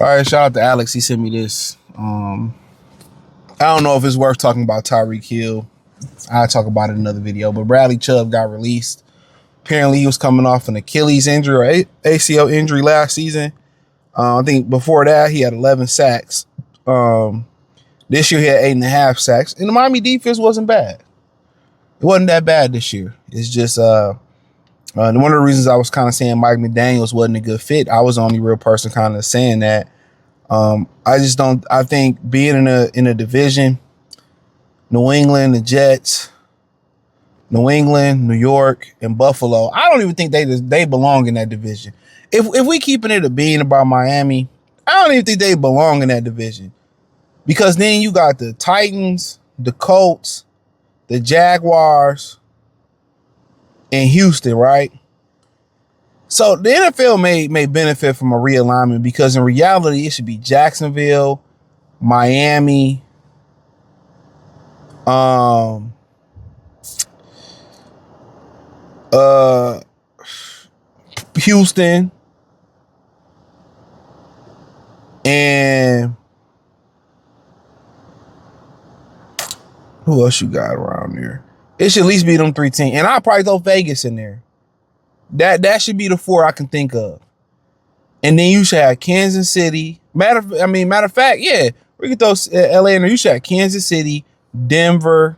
All right, shout out to Alex. He sent me this. I don't know if it's worth talking about Tyreek Hill. I'll talk about it in another video. But Bradley Chubb got released. Apparently, he was coming off an Achilles injury or ACL injury last season. I think before that, he had 11 sacks. This year, he had 8.5 sacks. And the Miami defense wasn't bad. It wasn't that bad this year. It's just one of the reasons I was kind of saying Mike McDaniels wasn't a good fit. I was the only real person kind of saying that. I just don't. I think being in a division, New England, the Jets, New England, New York, and Buffalo. I don't even think they belong in that division. If we keeping it a bean about Miami, I don't even think they belong in that division, because then you got the Titans, the Colts, the Jaguars, and Houston, right? So the NFL may benefit from a realignment, because in reality, it should be Jacksonville, Miami, Houston, and who else you got around there? It should at least be them 3 teams. And I'll probably throw Vegas in there. That should be the 4 I can think of. And then you should have Kansas City. Matter of fact, yeah, we can throw LA in there. You should have Kansas City, Denver,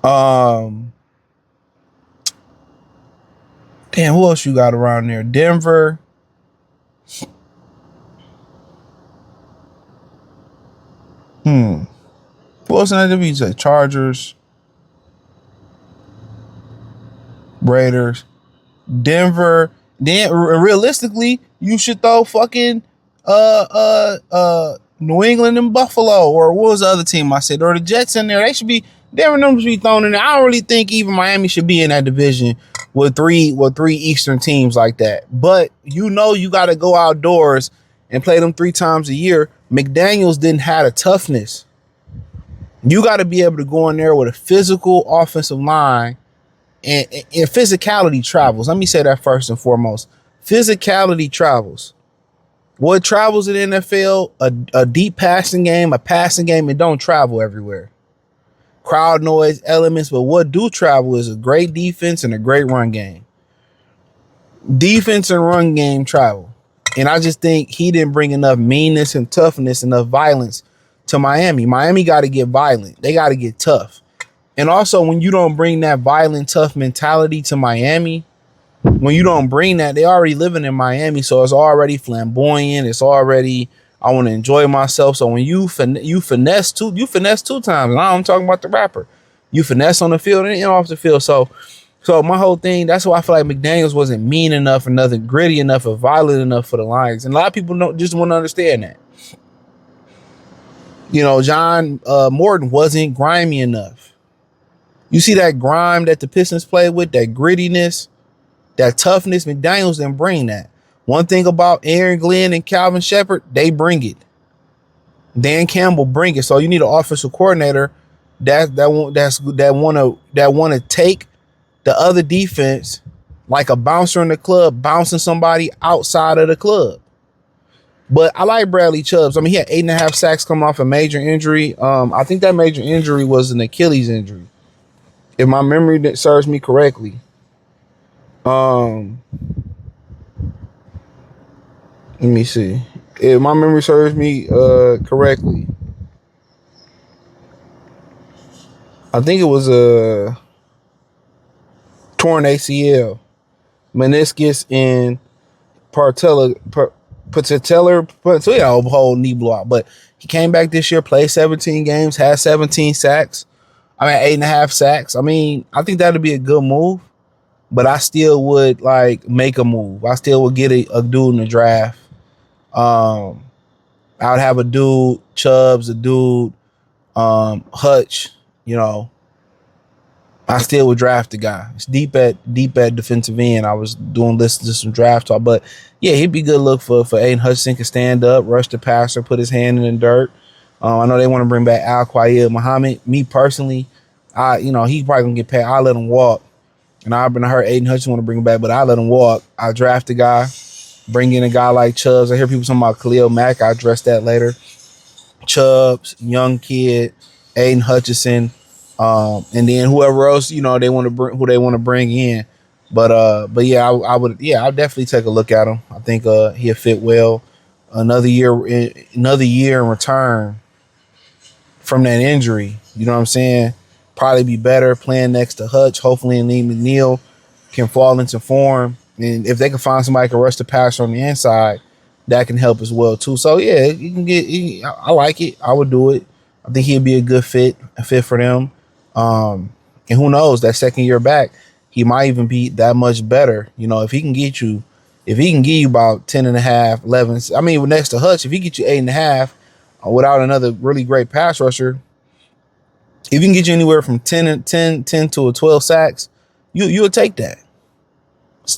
damn, who else you got around there? Denver. Who else in that division? Chargers, Raiders, Denver. Then realistically, you should throw fucking New England and Buffalo, or what was the other team I said, or the Jets in there. They should be, Denver numbers be thrown in there. I don't really think even Miami should be in that division with three Eastern teams like that. But you got to go outdoors and play them 3 times a year. McDaniels didn't have a toughness. You got to be able to go in there with a physical offensive line, and physicality travels. Let me say that first and foremost. Physicality travels. What travels in the NFL? A deep passing game, a passing game, it don't travel everywhere. Crowd noise, elements, but what do travel is a great defense and a great run game. Defense and run game travel. And I just think he didn't bring enough meanness and toughness, enough violence to Miami. Miami got to get violent. They got to get tough. And also, when you don't bring that violent, tough mentality to Miami, when you don't bring that, they already living in Miami, so it's already flamboyant. It's already, I want to enjoy myself. So when you finesse 2 times, and I'm talking about the rapper, you finesse on the field and off the field. So my whole thing, that's why I feel like McDaniels wasn't mean enough, or nothing gritty enough, or violent enough for the Lions. And a lot of people just want to understand that. John Morton wasn't grimy enough. You see that grime that the Pistons play with, that grittiness, that toughness, McDaniels didn't bring that. One thing about Aaron Glenn and Calvin Shepard, they bring it. Dan Campbell bring it. So you need an offensive coordinator that want to take the other defense like a bouncer in the club, bouncing somebody outside of the club. But I like Bradley Chubb. He had 8.5 sacks coming off a major injury. I think that major injury was an Achilles injury, if my memory that serves me correctly. Let me see. If my memory serves me correctly, I think it was a torn ACL, meniscus, and patellar, whole knee blowout. But he came back this year, played 17 games, had 17 sacks. 8.5 sacks. I think that'd be a good move, but I still would make a move. I still would get a dude in the draft. I would have a dude, Chubbs, a dude, Hutch. I still would draft the guy. It's deep at defensive end. I was doing lists to some draft talk, but yeah, he'd be good look for Aiden Hutchinson. Can stand up, rush the passer, put his hand in the dirt. I know they want to bring back Al-Qaeda Muhammad. Me personally, he probably gonna get paid. I let him walk. And I've been heard Aiden Hutchinson want to bring him back, but I let him walk. I draft the guy. Bring in a guy like Chubbs. I hear people talking about Khalil Mack. I'll address that later. Chubbs, young kid, Aiden Hutchinson, and then whoever else they want to bring, who they want to bring in. But yeah, I would, yeah, I'll definitely take a look at him. I think he'll fit well. Another year in return from that injury. You know what I'm saying? Probably be better playing next to Hutch. Hopefully, Lee McNeil can fall into form, and if they can find somebody who can rush the passer on the inside, that can help as well too. So yeah, you can get. I like it. I would do it. I think he'd be a fit for them. And who knows? That second year back, he might even be that much better. If he can get you, if he can give you about 10 and a half, 11. I mean, next to Hutch, if he get you 8.5 without another really great pass rusher, if you can get you anywhere from 10 to a 12 sacks, you'll take that.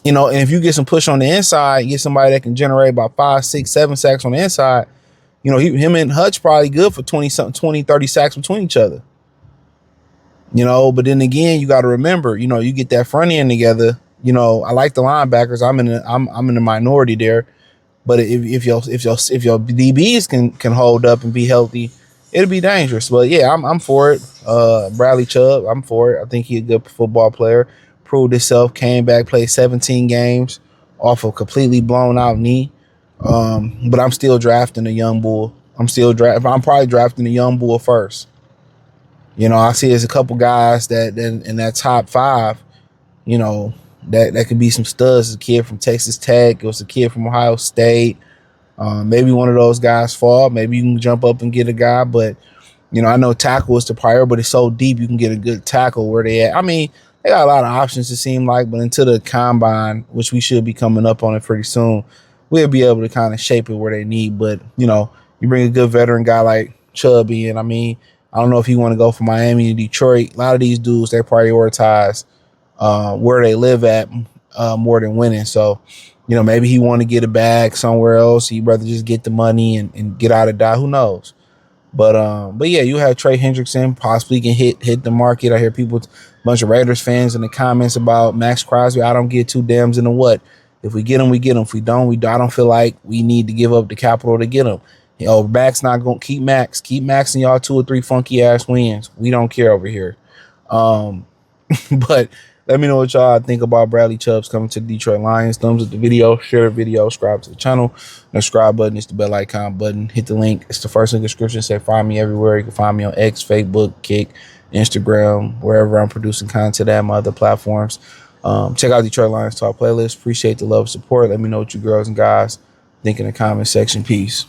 And if you get some push on the inside, get somebody that can generate about 5, 6, 7 sacks on the inside, him and Hutch probably good for 20, 30 sacks between each other. But then again, you got to remember, you get that front end together. I like the linebackers. I'm in the minority there, but if your DBs can hold up and be healthy, it'll be dangerous. But yeah, I'm for it. Bradley Chubb, I'm for it. I think he's a good football player. Proved himself, came back, played 17 games off a completely blown out knee. But I'm still drafting a young bull. I'm probably drafting a young bull first. I see there's a couple guys that in that top 5, that could be some studs. A kid from Texas Tech. It was a kid from Ohio State. Maybe one of those guys fall. Maybe you can jump up and get a guy. But, I know tackle is the priority, but it's so deep you can get a good tackle where they at. I mean, they got a lot of options, it seems like, but until the combine, which we should be coming up on it pretty soon, we'll be able to kind of shape it where they need. But, you bring a good veteran guy like Chubb in. I mean, I don't know if you want to go from Miami to Detroit. A lot of these dudes, they prioritize where they live at more than winning. So, maybe he want to get a bag somewhere else. He'd rather just get the money and get out of Dodge. Who knows? But yeah, you have Trey Hendrickson possibly can hit the market. I hear people, a bunch of Raiders fans in the comments about Max Crosby. I don't get 2 dams into what. If we get him, we get him. If we don't, we don't. I don't feel like we need to give up the capital to get him. Max not going to keep maxing y'all 2 or 3 funky ass wins. We don't care over here. But let me know what y'all think about Bradley Chubbs coming to the Detroit Lions. Thumbs up the video, share the video, subscribe to the channel. The subscribe button is the bell icon button. Hit the link. It's the first link in the description. Say find me everywhere. You can find me on X, Facebook, Kick, Instagram, wherever I'm producing content at, my other platforms. Check out Detroit Lions Talk playlist. Appreciate the love and support. Let me know what you girls and guys think in the comment section. Peace.